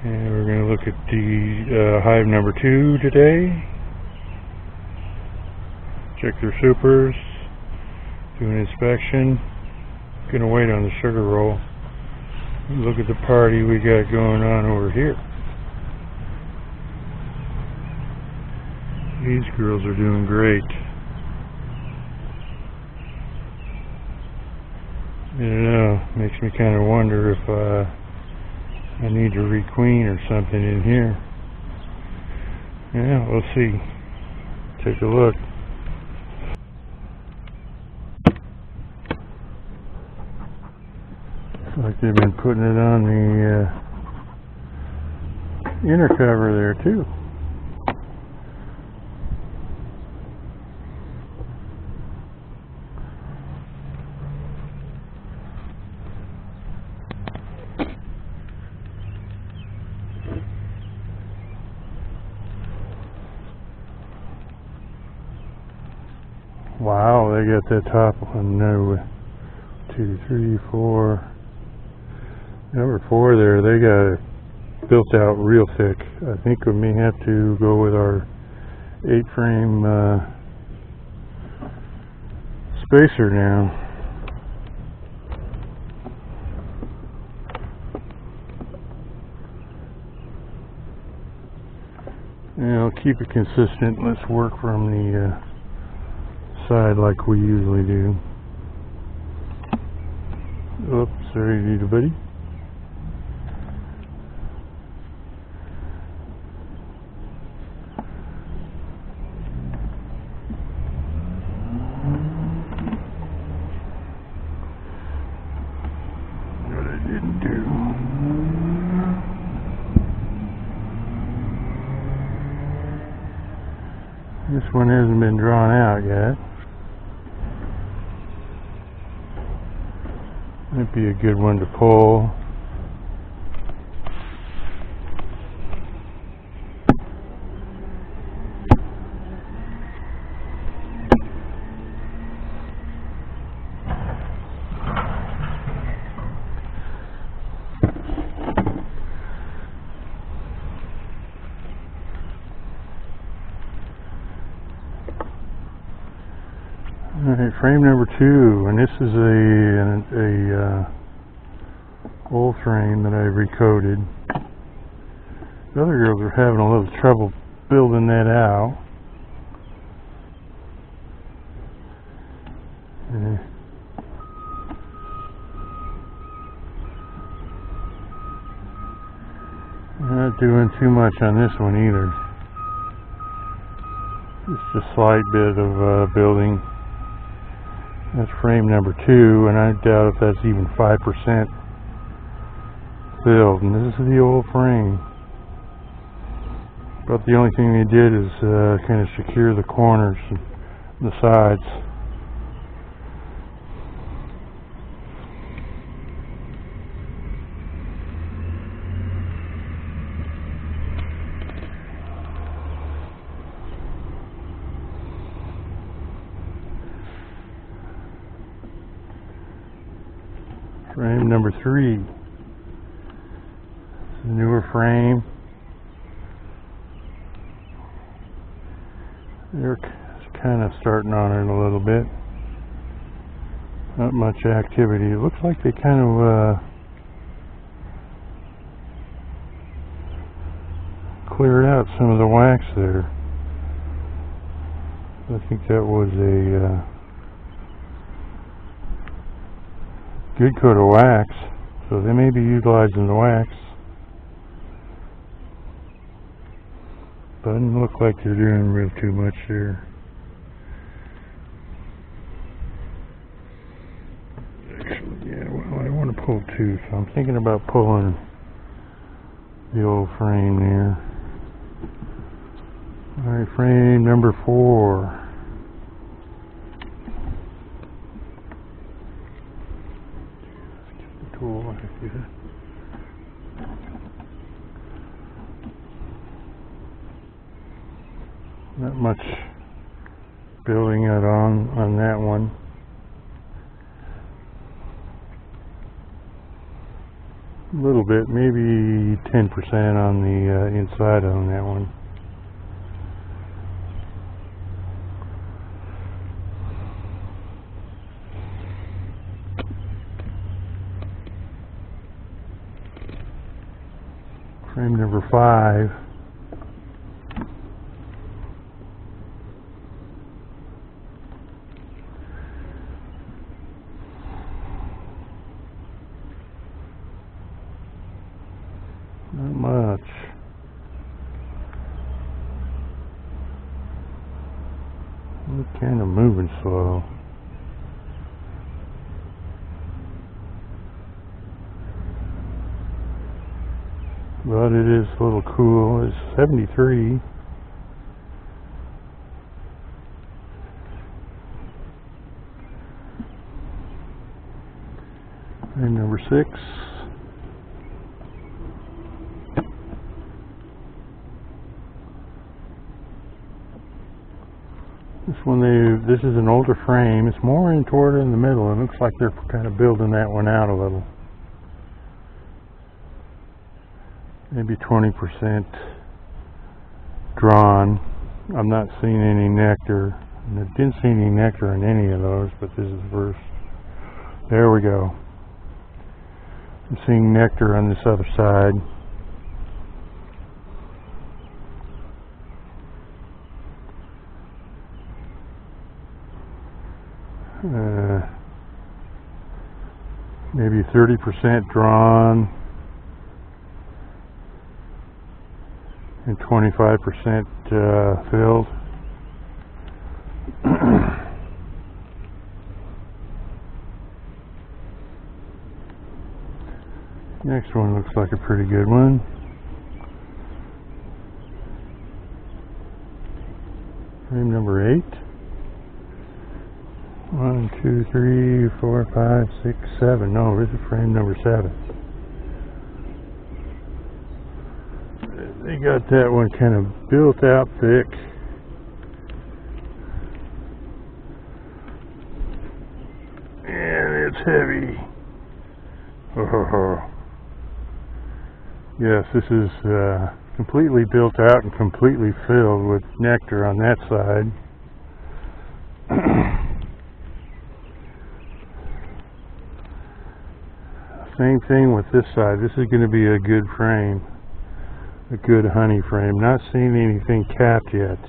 And we're going to look at the hive number 2 today. Check their supers, do an inspection. Gonna wait on the sugar roll. Look at the party we got going on over here. These girls are doing great. I don't know, makes me kind of wonder if I need to requeen or something in here. Yeah, we'll see. Take a look. Looks like they've been putting it on the inner cover there too. Wow, they got that top one. No, 2, 3, 4. Number 4 there, they got it built out real thick. I think we may have to go with our 8-frame spacer now. And I'll keep it consistent. Let's work from the side like we usually do. Oops, sorry, little buddy. What I didn't do. This one hasn't been drawn out yet. Might be a good one to pull. Alright, frame number 2, and this is a old frame that I recoated. The other girls are having a little trouble building that out. I'm not doing too much on this one either. Just a slight bit of building. That's frame number 2, and I doubt if that's even 5% filled. And this is the old frame. But the only thing they did is kind of secure the corners and the sides. Frame number 3. It's a newer frame. They're kind of starting on it a little bit. Not much activity. It looks like they kind of cleared out some of the wax there. I think that was a good coat of wax, so they may be utilizing the wax. Doesn't look like they're doing real too much there. Actually, yeah, well, I want to pull 2, so I'm thinking about pulling the old frame there. Alright, frame number 4. Tool like that. Not much building it on that one. little bit, maybe 10% on the inside on that one. Frame number 5. Not much. It's kind of moving slow. But it is a little cool. It's 73. And number 6. This is an older frame. It's more in toward in the middle. It looks like they're kind of building that one out a little. Maybe 20% drawn. I'm not seeing any nectar. And I didn't see any nectar in any of those, but this is the first. There we go. I'm seeing nectar on this other side. Maybe 30% drawn and 25% filled. Next one looks like a pretty good one. Frame number 8. 1, 2, 3, 4, 5, 6, 7. No, this is frame number 7. They got that one kind of built out thick. And it's heavy. Oh. Yes, this is completely built out and completely filled with nectar on that side. Same thing with this side. This is going to be a good frame, a good honey frame. Not seeing anything capped yet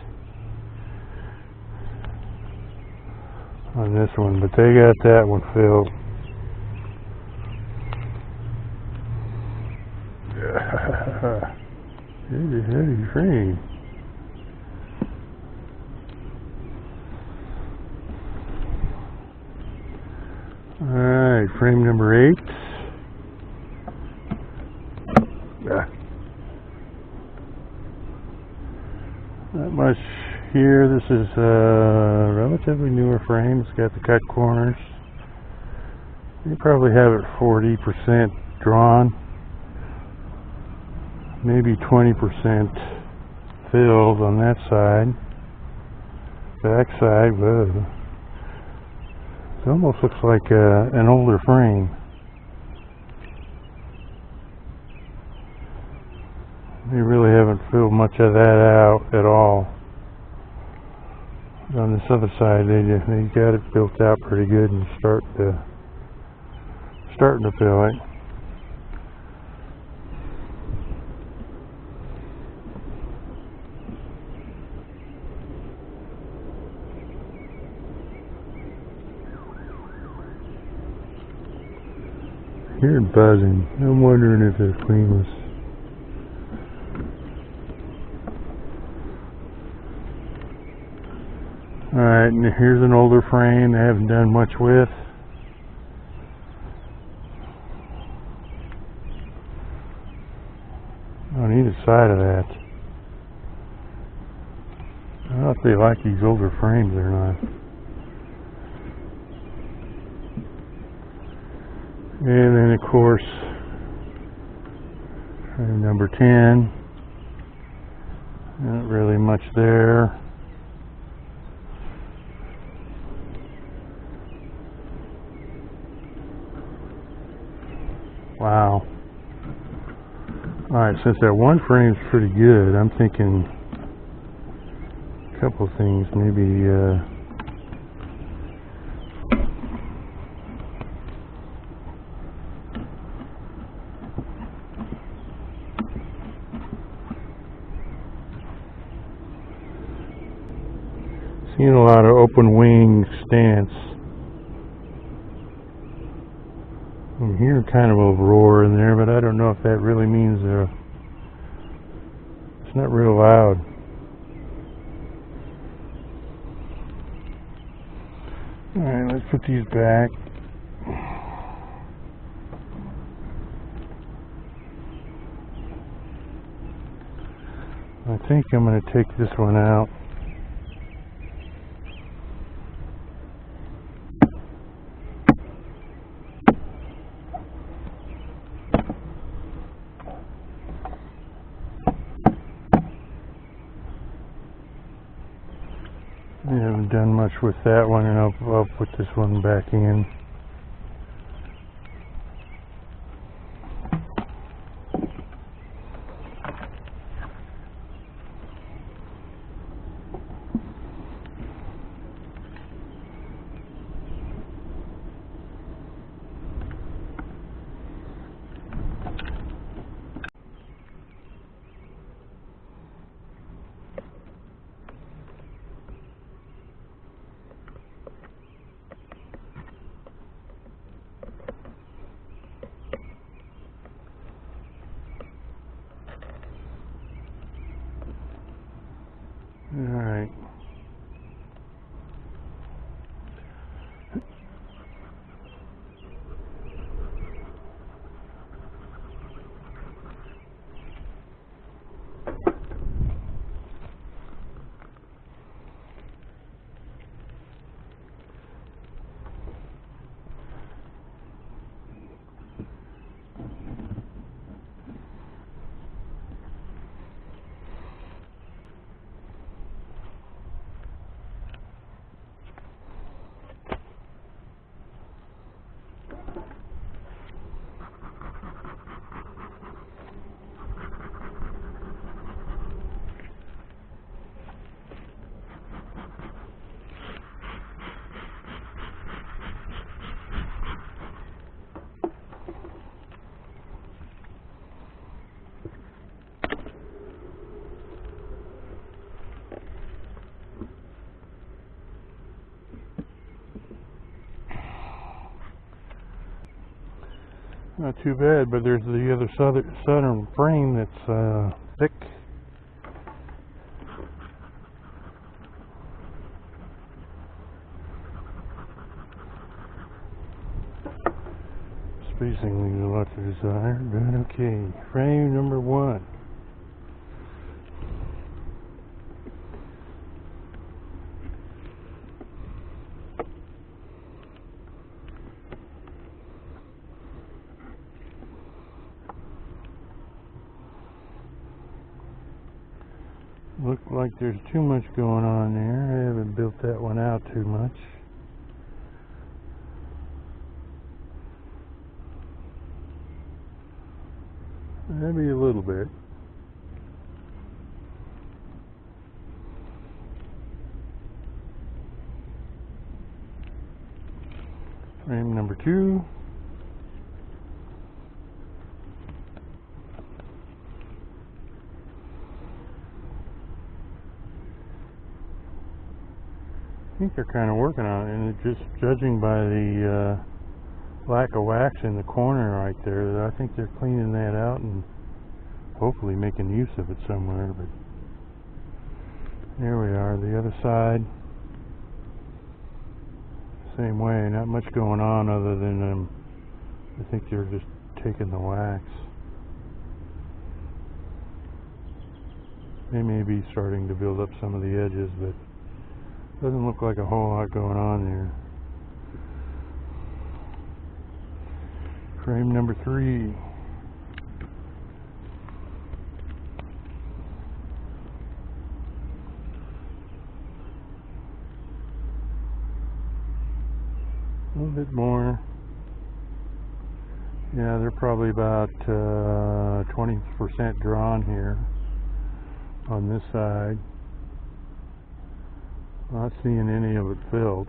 on this one, but they got that one filled. It's a heavy frame. Alright, frame number 8. Not much here. This is a relatively newer frame. It's got the cut corners. You probably have it 40% drawn, maybe 20% filled on that side. Back side, whoa. It almost looks like an older frame. They really haven't filled much of that out at all. On this other side, they got it built out pretty good and starting to fill it. Hearing buzzing. I'm wondering if they're queenless. Alright, and here's an older frame they haven't done much with. On either side of that. I don't know if they like these older frames or not. And then of course, frame number 10. Not really much there. Wow. Alright, since that one frame's pretty good, I'm thinking a couple things. Maybe seeing a lot of open wing stance. I'm hearing kind of a roar in there, but I don't know if that really means it's not real loud. Alright, let's put these back. I think I'm going to take this one out. I haven't done much with that one, and I'll put this one back in. Alright. Not too bad, but there's the other southern frame that's thick. Spacing leaves a lot to desire, but okay. Frame number 1. Look like there's too much going on there. I haven't built that one out too much. Maybe a little bit. Frame number 2. I think they're kind of working on it, and just judging by the lack of wax in the corner right there, I think they're cleaning that out and hopefully making use of it somewhere. But there we are, the other side, same way, not much going on other than I think they're just taking the wax. They may be starting to build up some of the edges, but doesn't look like a whole lot going on there. Frame number 3. A little bit more. Yeah, they're probably about 20% drawn here on this side. Not seeing any of it filled.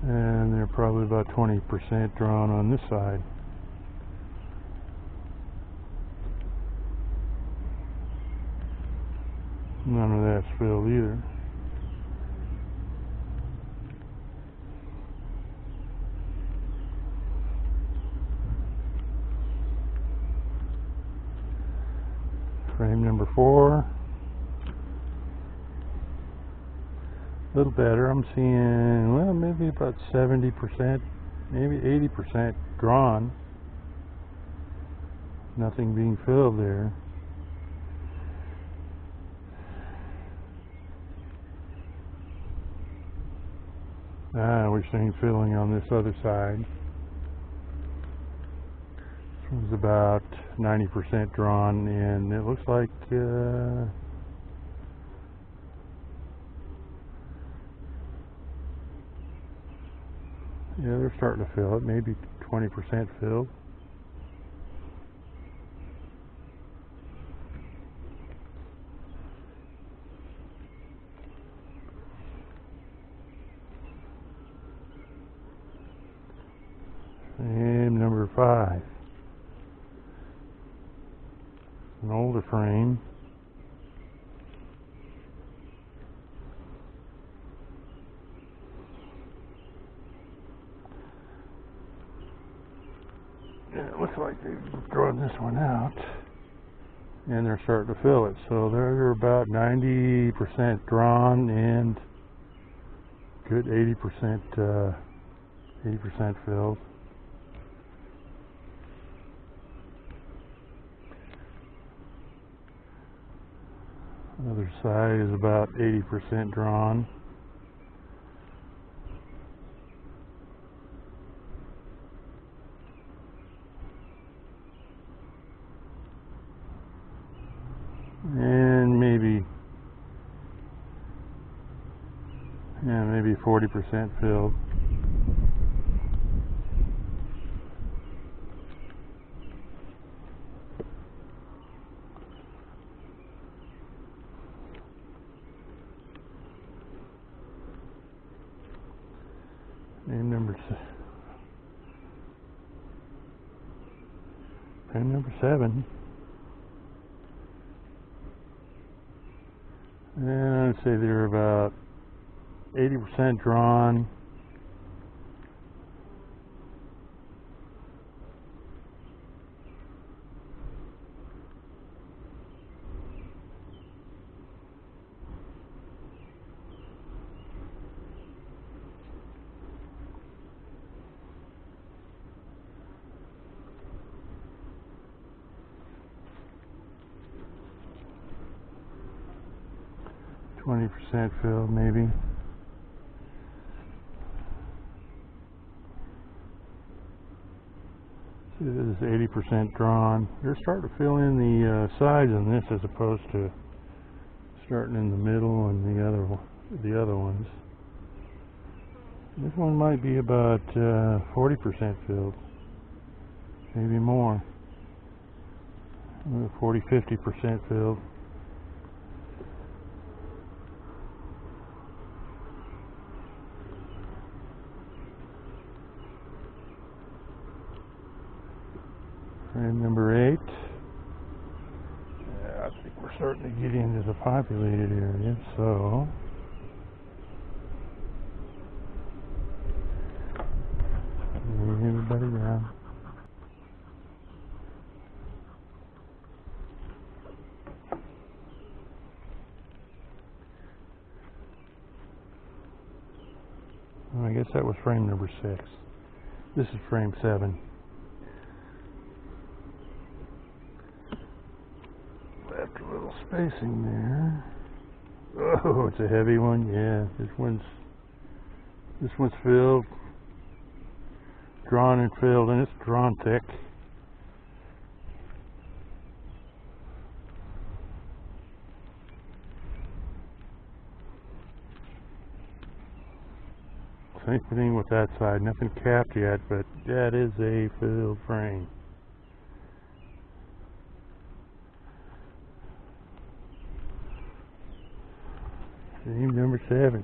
And they're probably about 20% drawn on this side. None of that's filled either. Frame number 4. A little better. I'm seeing, well, maybe about 70%, maybe 80% drawn. Nothing being filled there. We're seeing filling on this other side. This one's about 90% drawn, and it looks like yeah, they're starting to fill it, maybe 20% filled. Frame number 5. An older frame. Yeah, it looks like they've drawn this one out, and they're starting to fill it. So they're about 90% drawn and good 80% filled. Other side is about 80% drawn. And maybe 40% filled. Frame number 7. And I'd say they're about 80% drawn. %, filled, maybe. This is 80% drawn. They're starting to fill in the sides on this as opposed to starting in the middle and the other ones. This one might be about 40% filled, maybe more. 40–50% filled. Frame number 8. Yeah, I think we're starting to get into the populated area, so everybody down. Well, I guess that was frame number 6. This is frame 7. Left a little spacing there. Oh, it's a heavy one. Yeah, this one's filled, drawn and filled, and it's drawn thick. Same thing with that side. Nothing capped yet, but that is a filled frame. Frame number 7.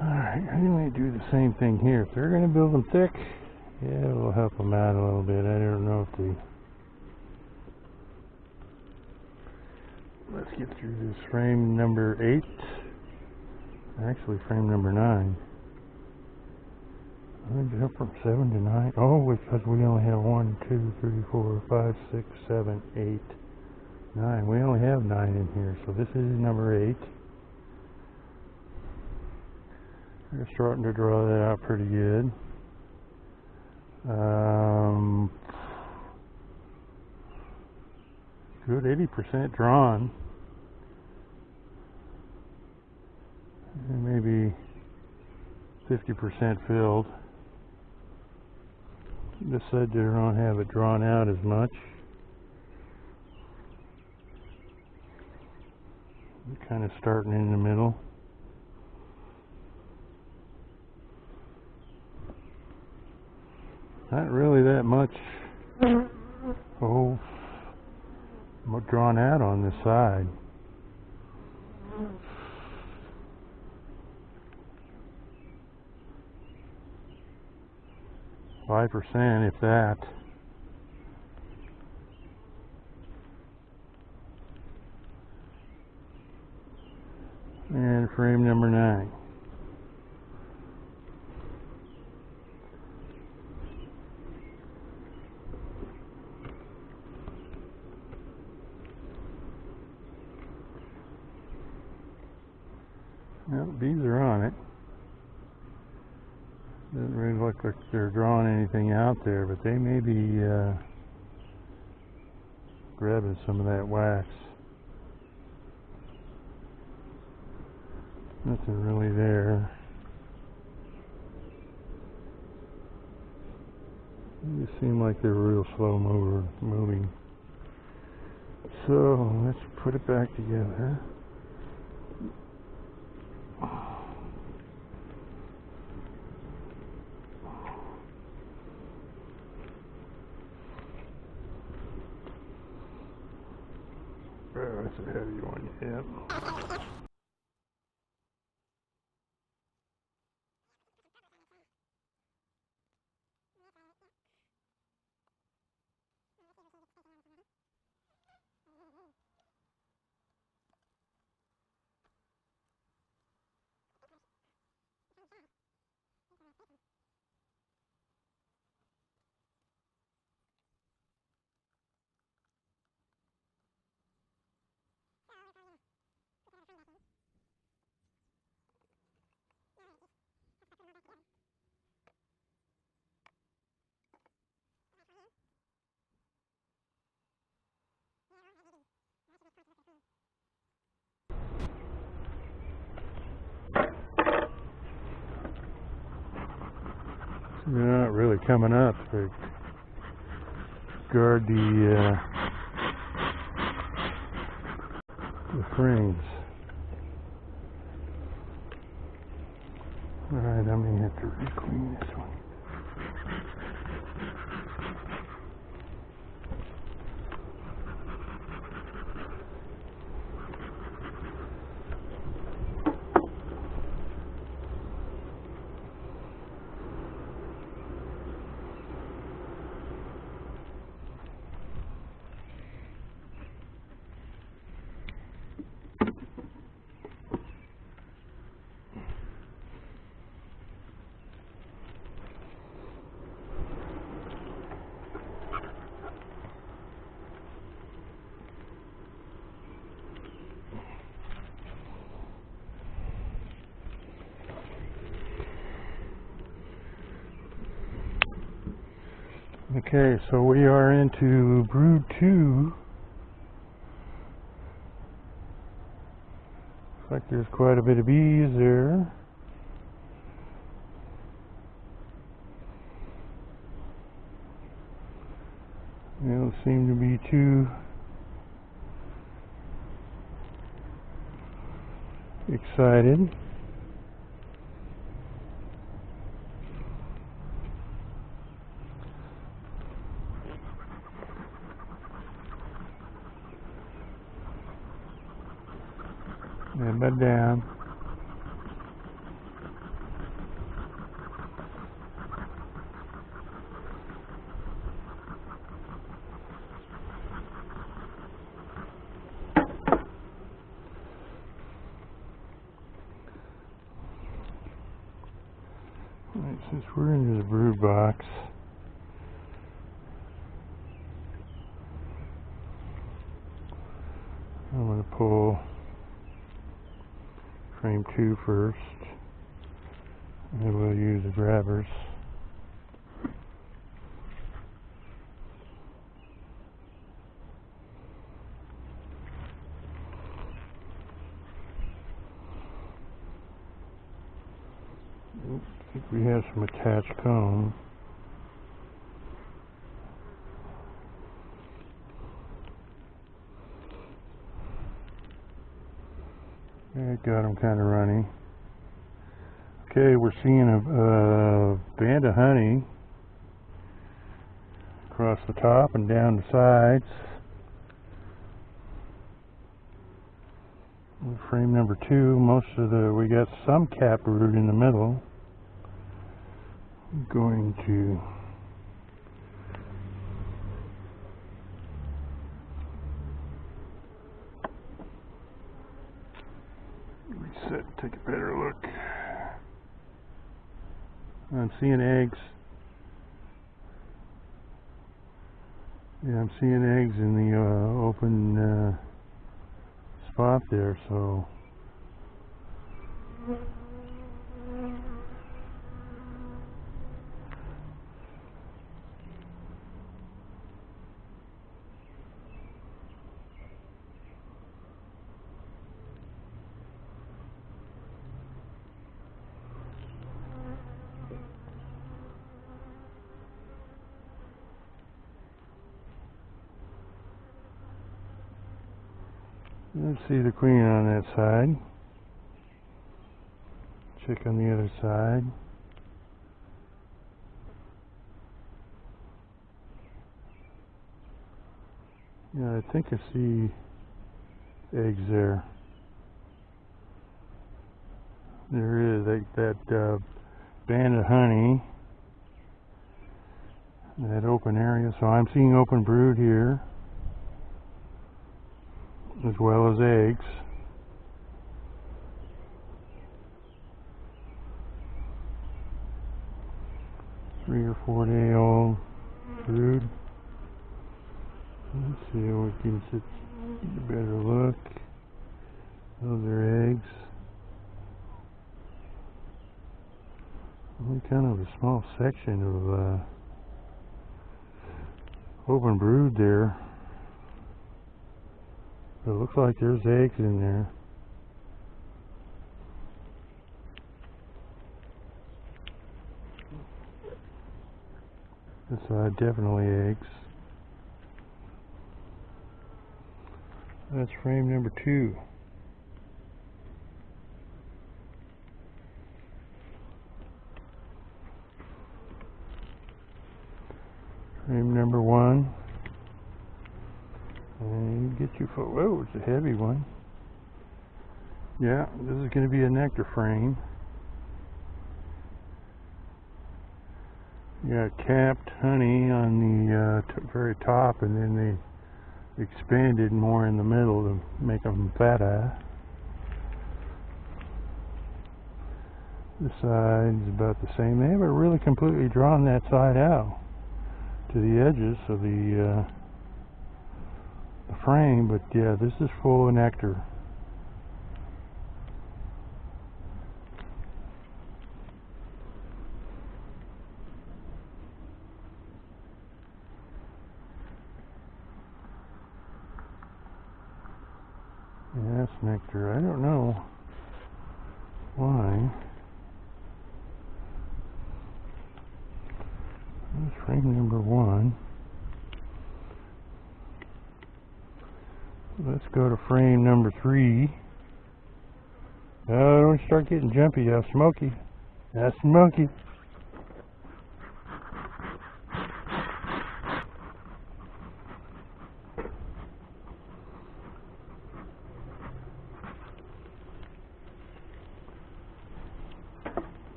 Alright, I'm going to do the same thing here. If they're going to build them thick, yeah, we'll help them out a little bit. I don't know if they... Let's get through this frame number 8. Actually, frame number 9. I'm going to jump from 7 to 9. Oh, because we only have 1, 2, 3, 4, 5, 6, 7, 8, 9. We only have 9 in here, so this is number 8. We're starting to draw that out pretty good. Good 80% drawn. And maybe 50% filled. This side they don't have it drawn out as much. We're kind of starting in the middle. Not really that much drawn out on this side. %, if that. And frame number 9. Well, the bees are on it. Doesn't really look like they're drawing anything out there, but they may be grabbing some of that wax. Nothing really there. They seem like they're real slow moving. So let's put it back together. Oh, that's a heavy one, yeah. They're not really coming up. They guard the frames. Alright, I may have to re-clean this one. Okay, so we are into brood 2. Looks like there's quite a bit of bees there. They don't seem to be too excited. And bed down. Alright, since we're into the brood box, I'm going to pull frame 2 first, and then we'll use the grabbers. I think we have some attached comb. I got them kind of running. Okay, we're seeing a band of honey across the top and down the sides. Frame number 2, we got some cap brood in the middle. I'm going to reset, take a better look. I'm seeing eggs. Yeah, I'm seeing eggs in the open spot there, so let's see the queen on that side. Check on the other side. Yeah, I think I see eggs there. There is that band of honey, that open area. So I'm seeing open brood here, as well as eggs. Three or 4 day old brood. Let's see if we can get a better look. Those are eggs. Only kind of a small section of open brood there. But it looks like there's eggs in there. This side, definitely eggs. That's frame number 2. Frame number 1. And you get your foot. Whoa, it's a heavy one. Yeah, this is going to be a nectar frame. You got capped honey on the very top, and then they expanded more in the middle to make them fatter. This side's about the same. They haven't really completely drawn that side out to the edges of the frame, but yeah, this is full of nectar. Yeah, that's nectar. I don't know why. That's frame number 1. Let's go to frame number 3. Oh, don't start getting jumpy. That's smoky. That's smoky.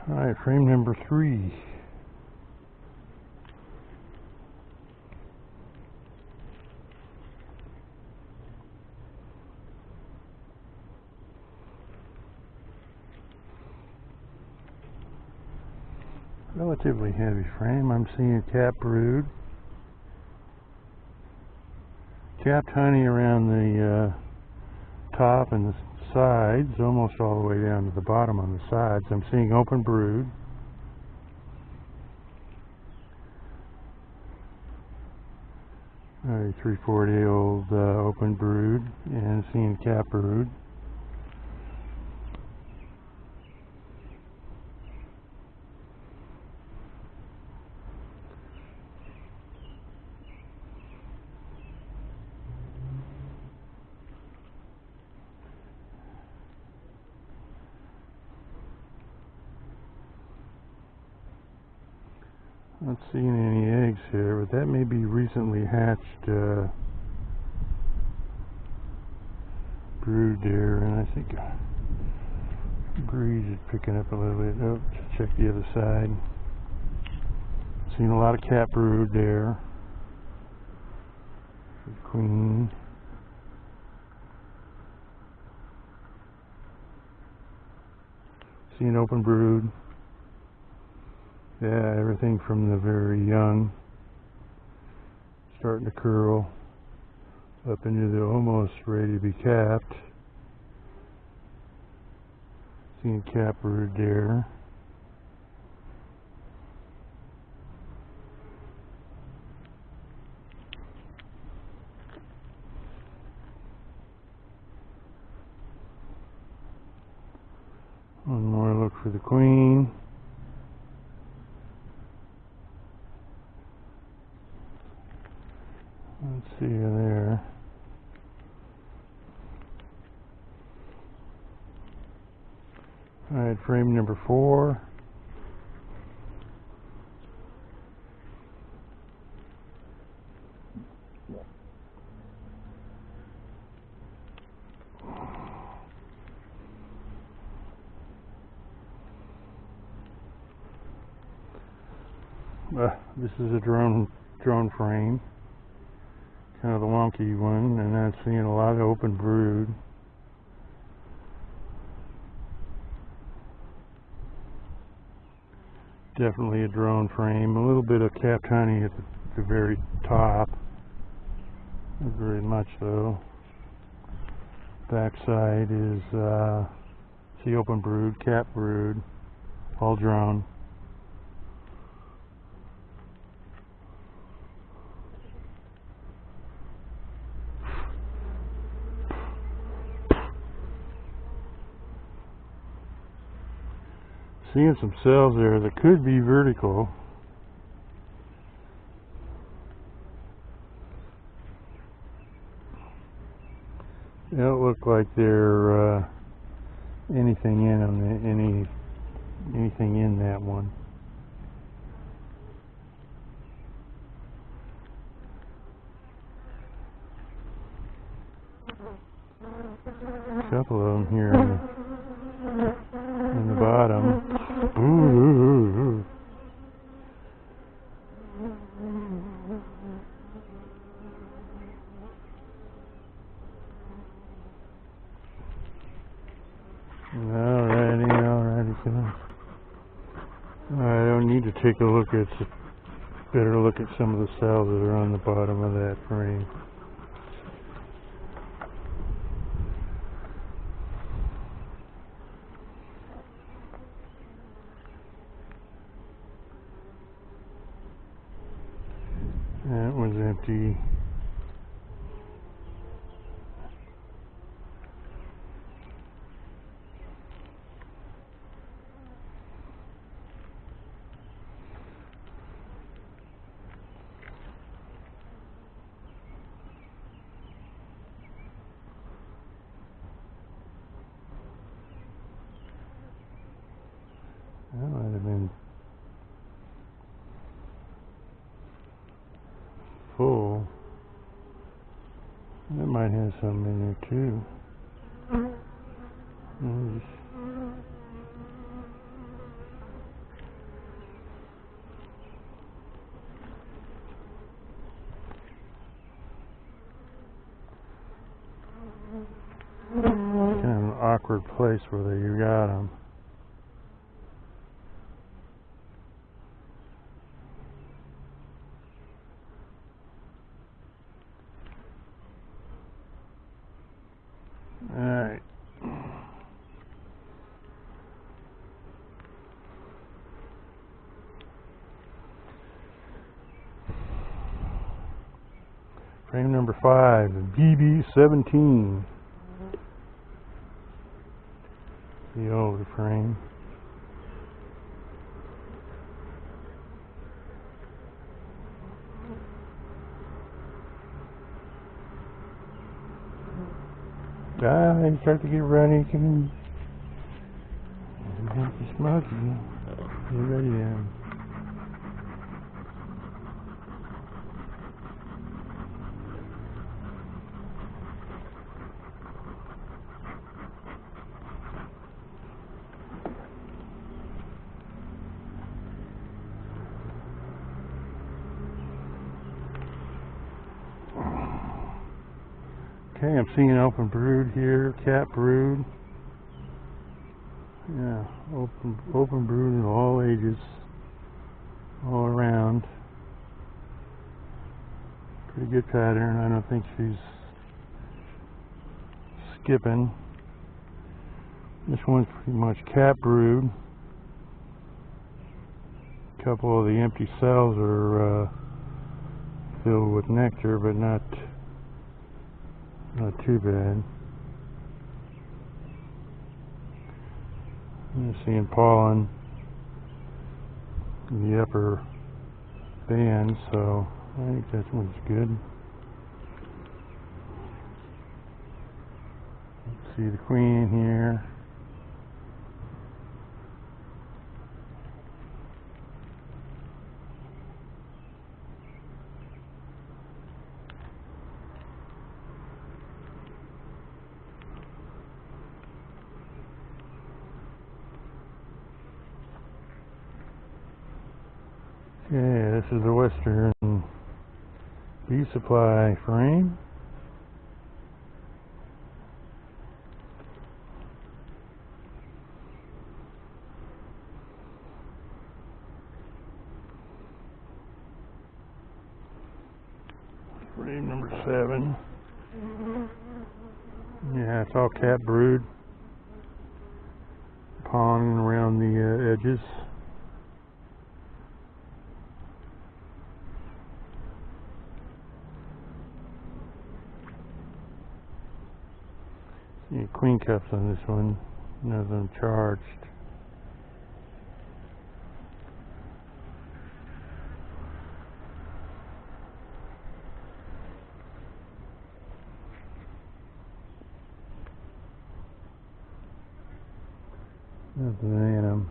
Alright, frame number 3. Relatively heavy frame. I'm seeing Chalkbrood. Capped honey around the top and the sides, almost all the way down to the bottom on the sides. I'm seeing open brood. A 3-4-day-old open brood, and seeing Chalkbrood. Not seeing any eggs here, but that may be recently hatched brood there, and I think the breeze is picking up a little bit. Oh, let's check the other side. Seeing a lot of Chalkbrood there. The queen. Seeing open brood. Yeah, everything from the very young, starting to curl, up into the almost ready to be capped. Seeing Chalkbrood there. One more look for the queen. Let's see her there. Alright, frame number 4. This is a drone frame. Kind of the wonky one, and I'm seeing a lot of open brood. Definitely a drone frame. A little bit of capped honey at the very top. Not very much though. Backside is see open brood, Chalkbrood, all drone. Seeing some cells there that could be vertical. They don't look like they're anything in them, anything in that one. A couple of them here in the bottom. Ooh. Alrighty, so I don't need to take a look at, better look at some of the cells that are on the bottom of that frame. That was empty. That might have been full. That might have something in there too. Kind of an awkward place where you got them. Alright. Frame number 5, BB17. The older frame. They start to get runny. Come on. It's smoky. Get ready then. Okay, I'm seeing open brood here, cat brood. Yeah, open brood in all ages, all around. Pretty good pattern. I don't think she's skipping. This one's pretty much cat brood. A couple of the empty cells are filled with nectar, but not too bad. I'm seeing pollen in the upper band, so I think that one's good. Let's see the queen here. Okay, this is the Western bee supply frame. Frame number 7. Yeah, it's all cat brood. Pollen around the edges. Yeah, queen cups on this one, none of them charged. Nothing in them.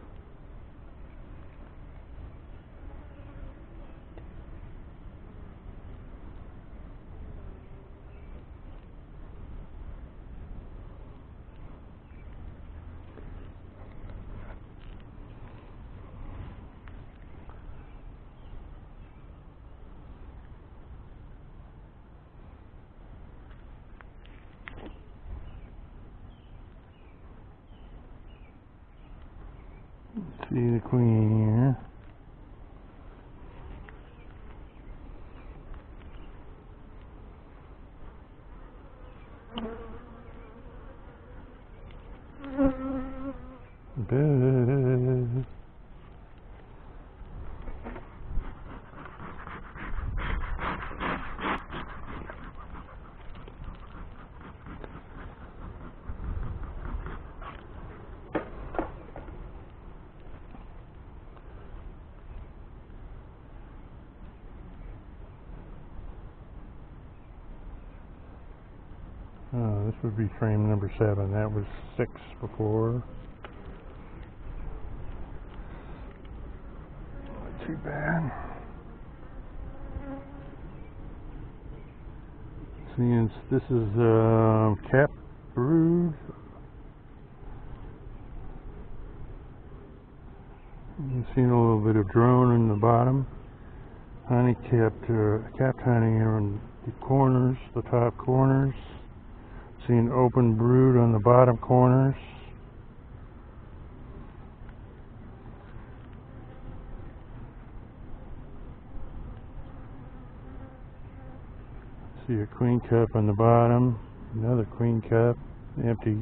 See the queen here. Bed. Oh, this would be frame number 7. That was 6 before. too bad. Seeing this is Chalkbrood. You've seen a little bit of drone in the bottom. Honey capped honey on the corners, the top corners. Seeing open brood on the bottom corners. See a queen cup on the bottom, another queen cup, empty,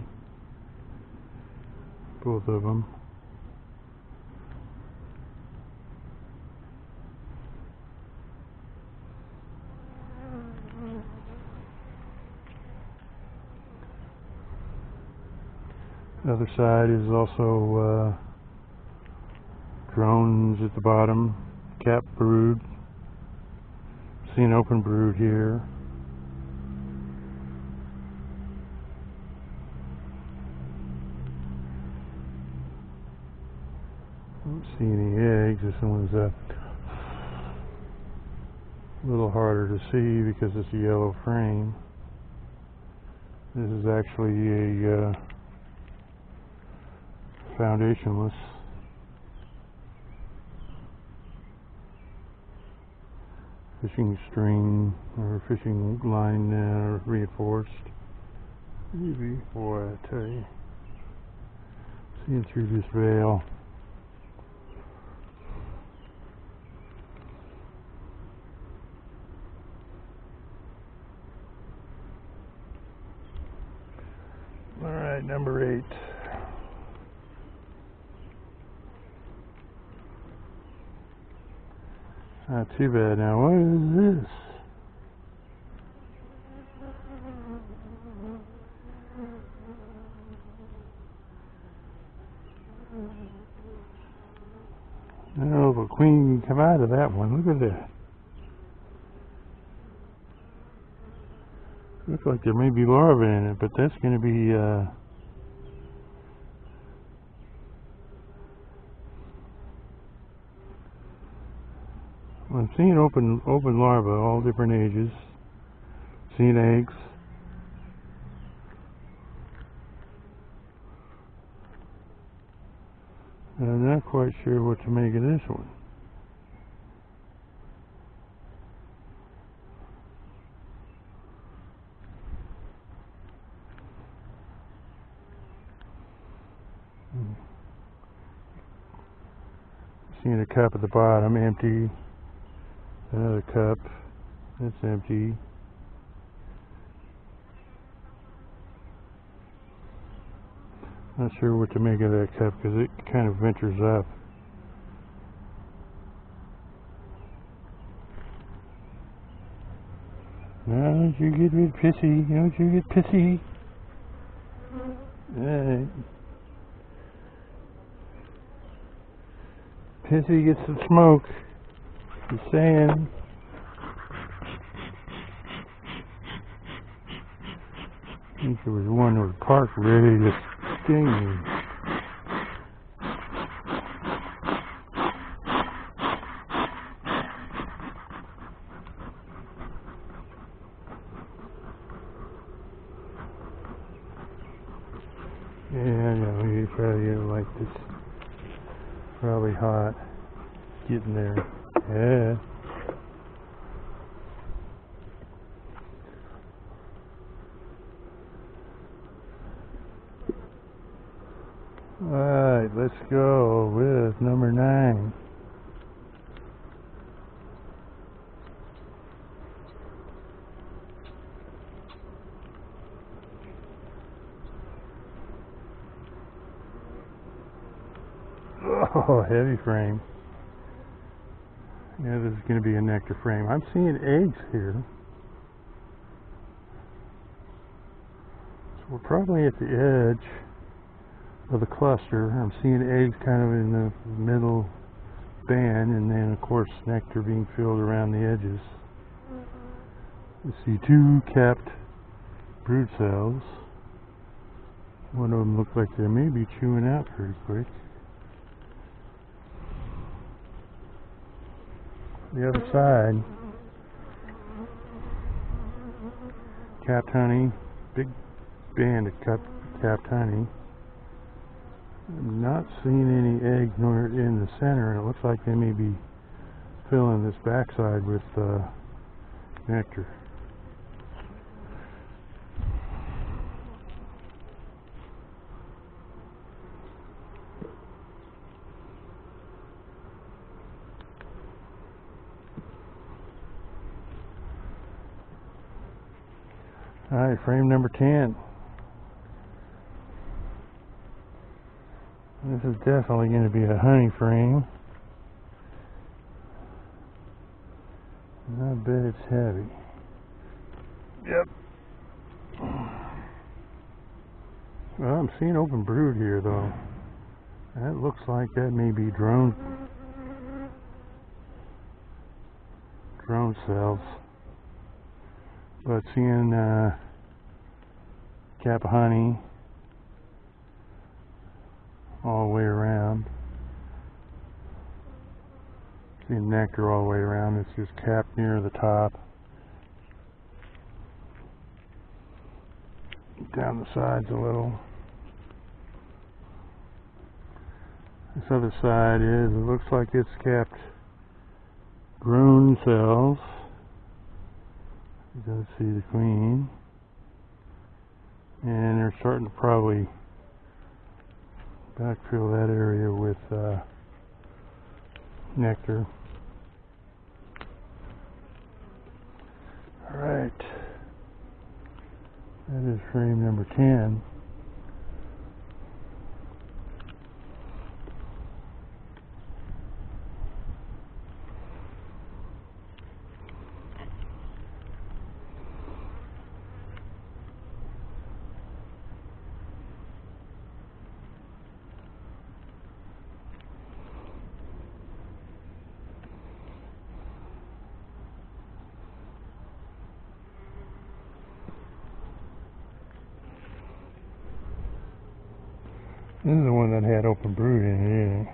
both of them. The other side is also drones at the bottom, Chalkbrood. See an open brood here. Don't see any eggs. This one's a little harder to see because it's a yellow frame. This is actually a foundationless. Fishing string or fishing line reinforced. Maybe, boy, I tell you. Seeing through this veil. Alright, number 8. Not too bad. Now, what is this? No, but queen can come out of that one. Look at that. Looks like there may be larvae in it, but that's going to be I'm seeing open larvae, all different ages. Seeing eggs. I'm not quite sure what to make of this one. Seeing a cup at the bottom, empty. Another cup, it's empty. Not sure what to make of that cup because it kind of ventures up. Now, don't you get rid pissy, don't you get pissy. Alright. Pissy gets some smoke. Just saying. I think there was one that was parked ready to sting me. Yeah, I know, you probably don't like this. Probably hot. Getting there. Yeah. Alright, let's go with number 9. Oh, heavy frame. Yeah, this is going to be a nectar frame. I'm seeing eggs here. So we're probably at the edge of the cluster. I'm seeing eggs kind of in the middle band, and then of course nectar being filled around the edges. You see 2 capped brood cells. One of them looks like they may be chewing out pretty quick. the other side. Capped honey, big band of capped honey. I'm not seeing any eggs nor in the center, and it looks like they may be filling this backside with nectar. Alright, frame number 10. This is definitely going to be a honey frame. And I bet it's heavy. Yep. Well, I'm seeing open brood here though. That looks like that may be drone cells. But seeing cap of honey all the way around. Seeing nectar all the way around. It's just capped near the top. Down the sides a little. This other side it looks like it's capped drone cells. You can see the queen. And they're starting to probably backfill that area with nectar. Alright. That is frame number 10. This is the one that had open brood in it, isn't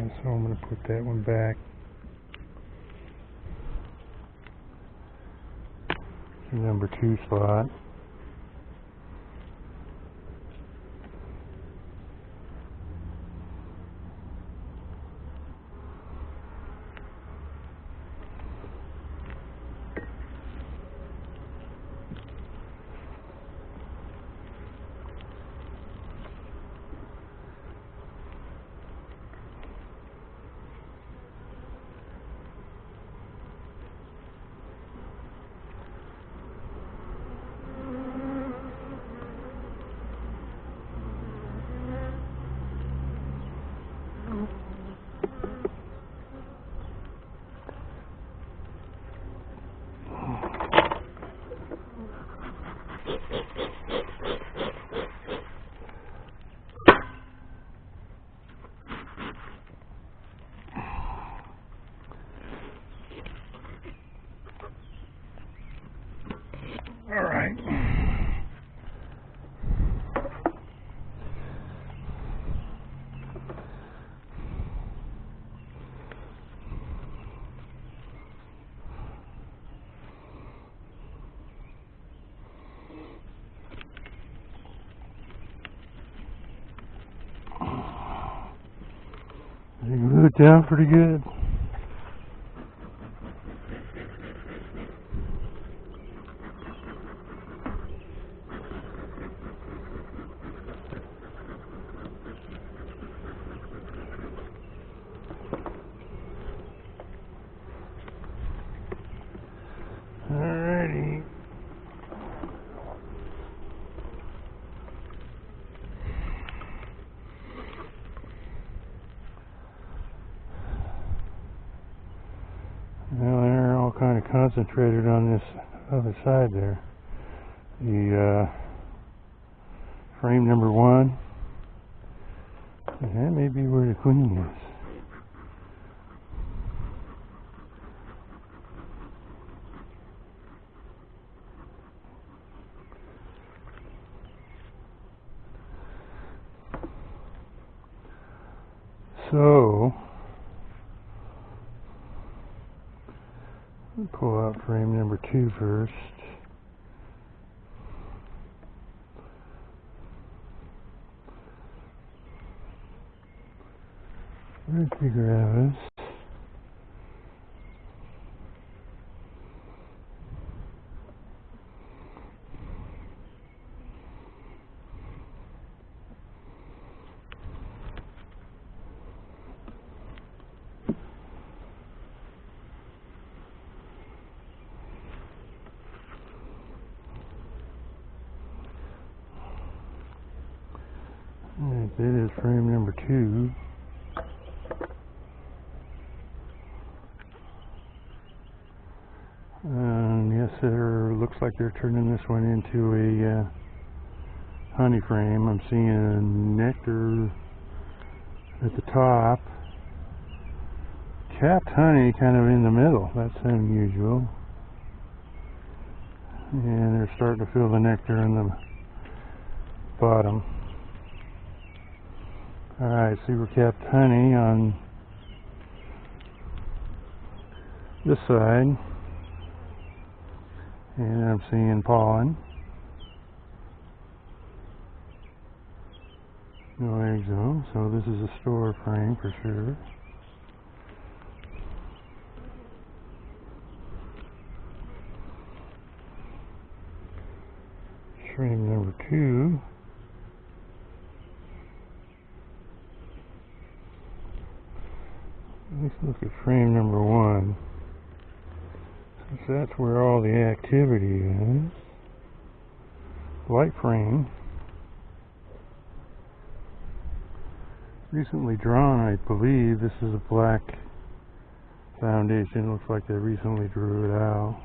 it? Yeah, so I'm going to put that one back. The number 2 slot. Alright. You can glue it down pretty good. Alrighty. Well, they're all kind of concentrated on this other side there. The frame number 1. And that may be where the queen is. So Pull out frame number 2 first. Where'd figure out this? Alright, that is frame number 2. Yes, looks like they're turning this one into a honey frame. I'm seeing nectar at the top. Capped honey kind of in the middle. That's unusual. And they're starting to fill the nectar in the bottom. Alright, super capped honey on this side. And I'm seeing pollen. No eggs though, so this is a store frame for sure. Frame number 2. Let's look at frame number 1. Since that's where all the activity is. Light frame. Recently drawn, I believe. This is a black foundation. Looks like they recently drew it out.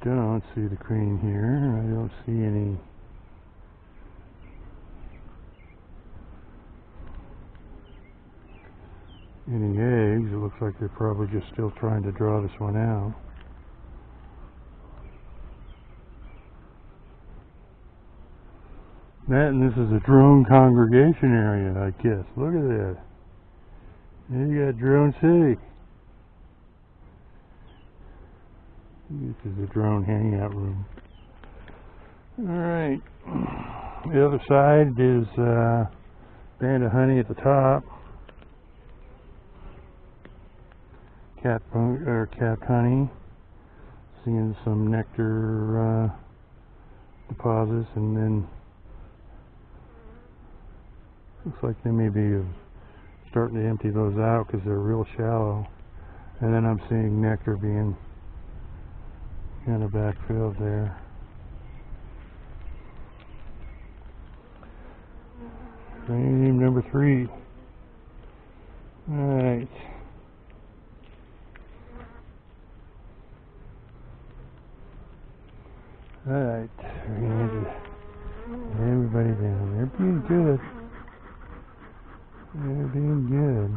Don't see the queen here. I don't see any eggs. It looks like they're probably just still trying to draw this one out. That, and this is a drone congregation area, I guess. Look at that. There you got Drone City. This is a drone hangout room. Alright. The other side is band of honey at the top. Capped honey. Seeing some nectar deposits, and then looks like they may be starting to empty those out because they're real shallow. And then I'm seeing nectar being kind of backfilled there. Frame number 3. Alright. Alright. Everybody down. They're being good. They're being good.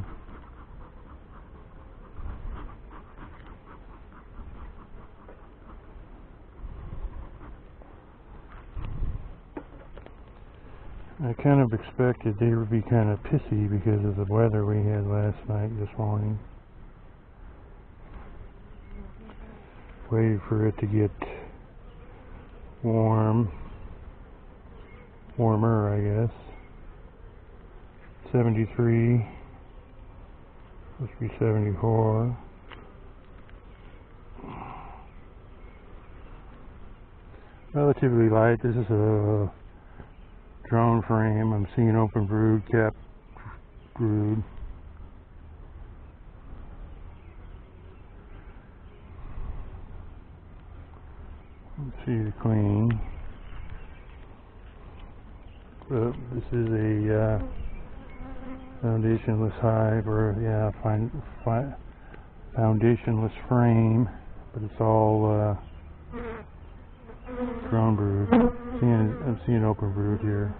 I kind of expected they would be kind of pissy because of the weather we had last night, this morning. Waited for it to get warmer, I guess. 73, supposed to be 74. Relatively light. This is a drone frame. I'm seeing open brood, capped brood. Let's see the queen. This is a foundationless hive, or foundationless frame, but it's all drone brood. I'm seeing open brood here.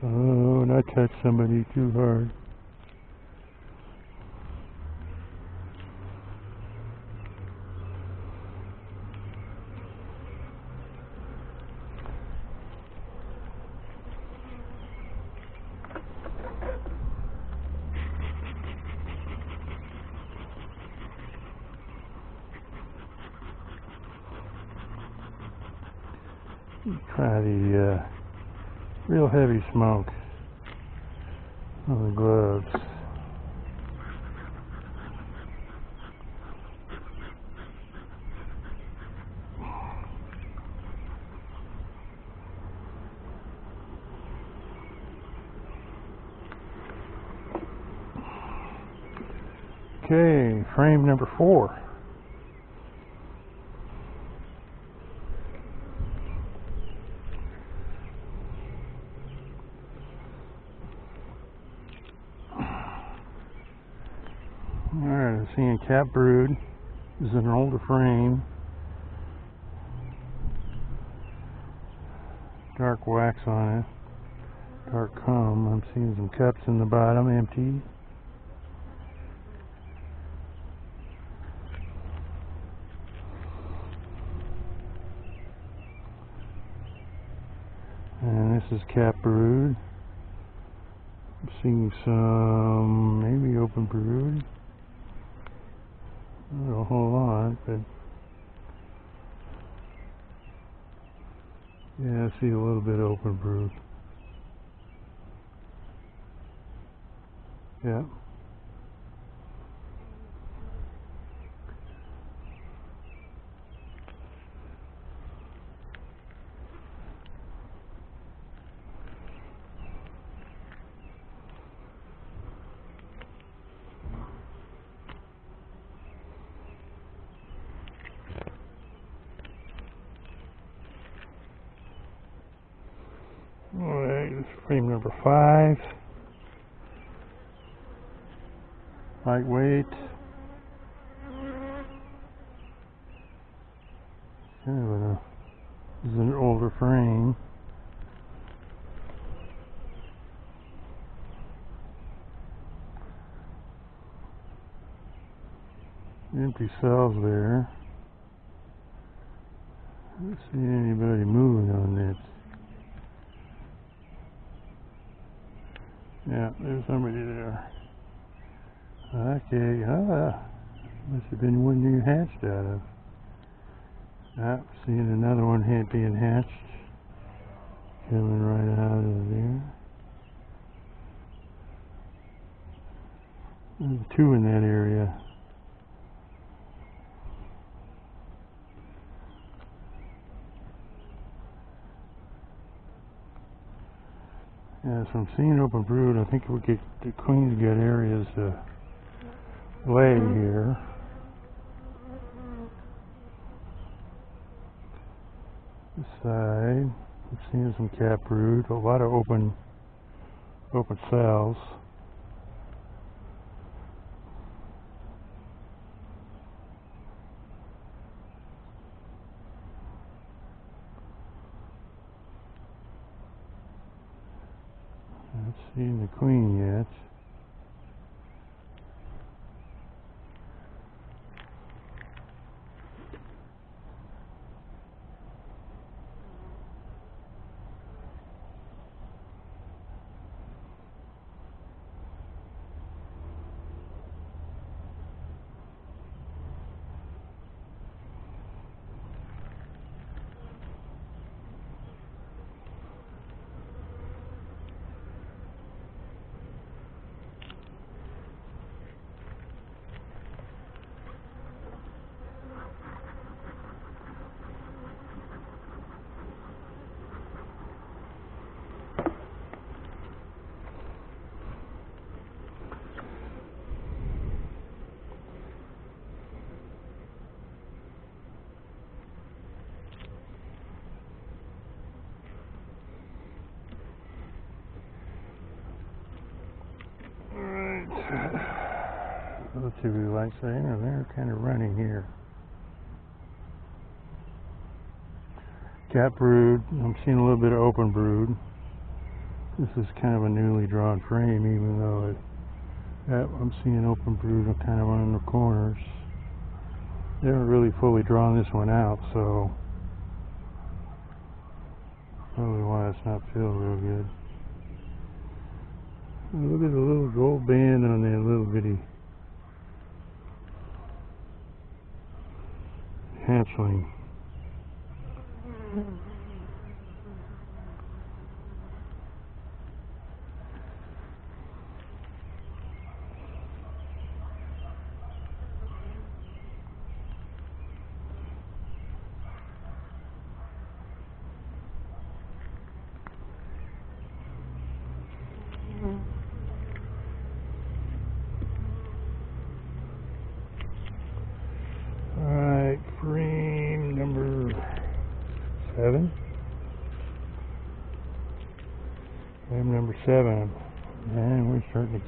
Oh, not touch somebody too hard. Try the real heavy smoke on the gloves. Okay, frame number 4. Alright, I'm seeing Chalkbrood. This is an older frame. Dark wax on it. Dark comb. I'm seeing some cups in the bottom, empty. And this is Chalkbrood. I'm seeing some maybe open brood. Not a whole lot, but yeah, I see a little bit of open brood. Yeah. Alright, this is frame number 5. Lightweight. This is an older frame. Empty cells there. I don't see anybody moving on this. Yeah, there's somebody there. Okay, must have been one you hatched out of. Seeing another one being hatched. Coming right out of there. There's 2 in that area. Yeah, so I'm seeing open brood. I think we'll get the queen's got areas to lay here. This side, I'm seeing some Chalkbrood. A lot of open cells. Not seeing the queen yet. Let's see what we like saying. They're kind of running here. Chalkbrood. I'm seeing a little bit of open brood. This is kind of a newly drawn frame, even though I'm seeing open brood kind of on the corners. They haven't really fully drawn this one out, so probably why it's not filled real good. Look at the little gold band on that little bitty hatchling. 7. Frame number 7. And we're starting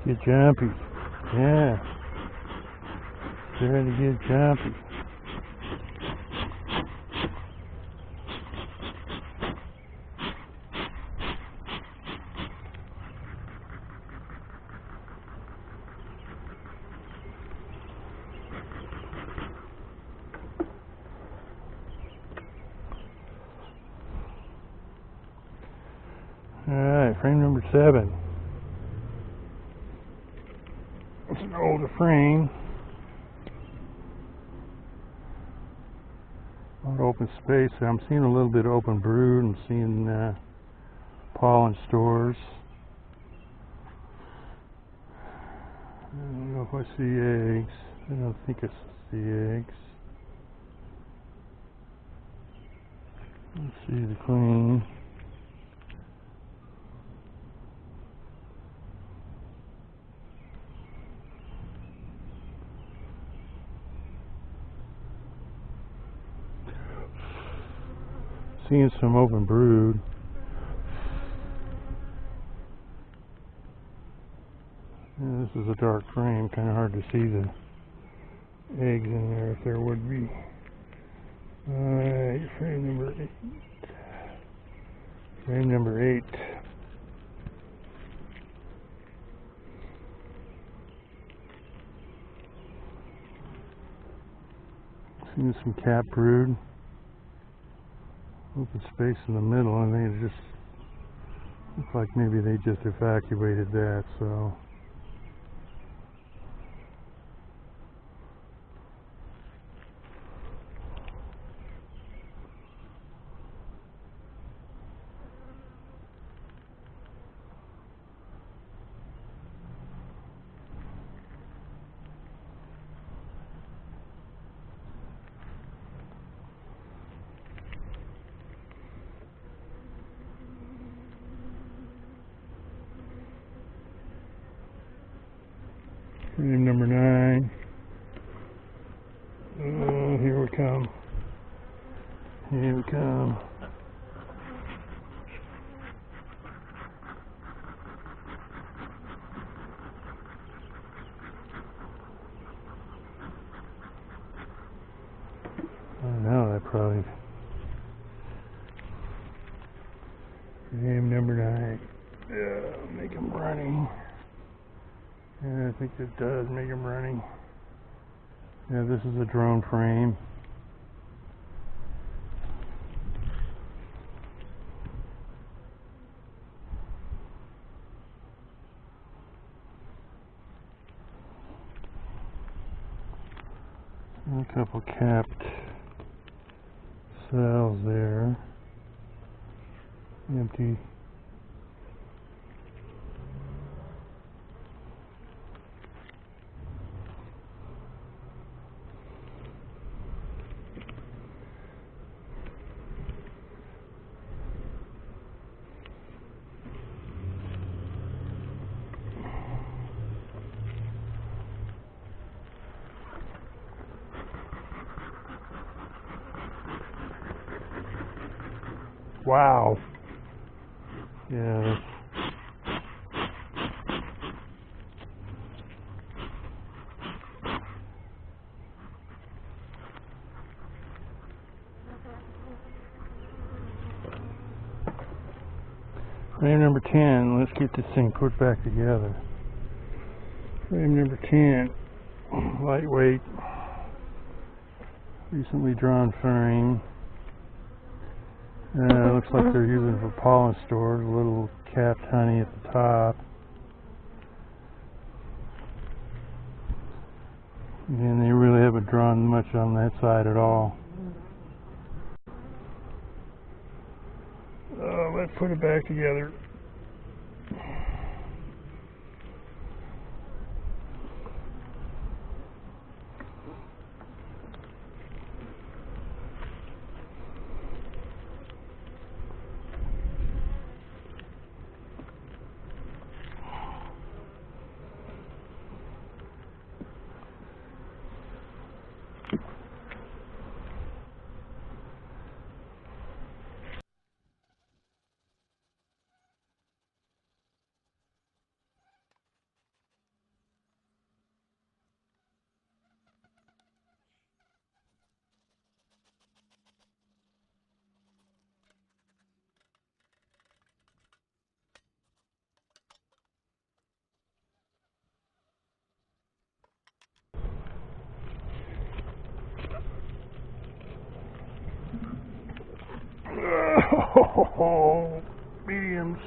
to get jumpy. Yeah. Starting to get jumpy. Alright, frame number 7. It's an older frame. A lot of open space. I'm seeing a little bit of open brood. I'm seeing pollen stores. I don't know if I see eggs. I don't think I see eggs. Let's see the queen. Seeing some open brood. Yeah, this is a dark frame, kind of hard to see the eggs in there if there would be. Alright, frame number 8. Frame number 8. Seeing some cap brood. Open space in the middle, and they just look like maybe they just evacuated that, so. Frame number 9. Here we come. Here we come. I know that probably. Frame number 9. Make them running. Yeah, I think it does make them running. Yeah, this is a drone frame. And a couple capped cells there. Empty. Wow. Yeah. Frame number 10. Let's get this thing put back together. Frame number 10. Lightweight. Recently drawn frame. Looks like they're using for pollen storage, a little capped honey at the top. And they really haven't drawn much on that side at all. Let's put it back together. Oh, mediums.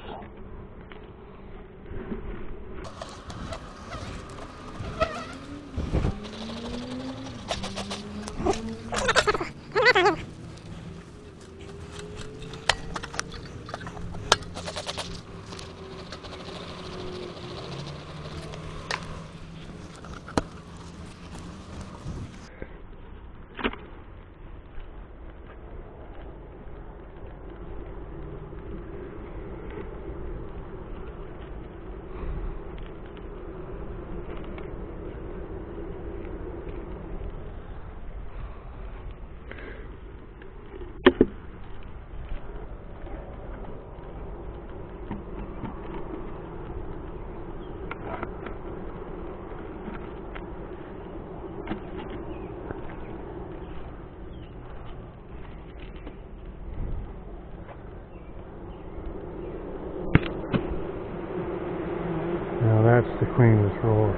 Now that's the queenless roller.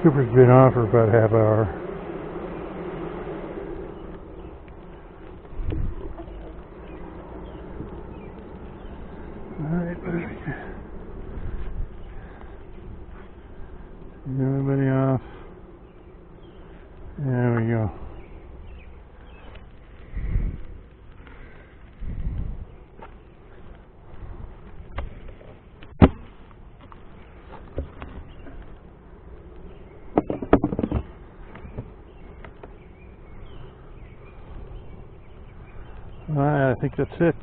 Cooper's been on for about half hour. Alright, let's get everybody off. There we go. Alright, I think that's it.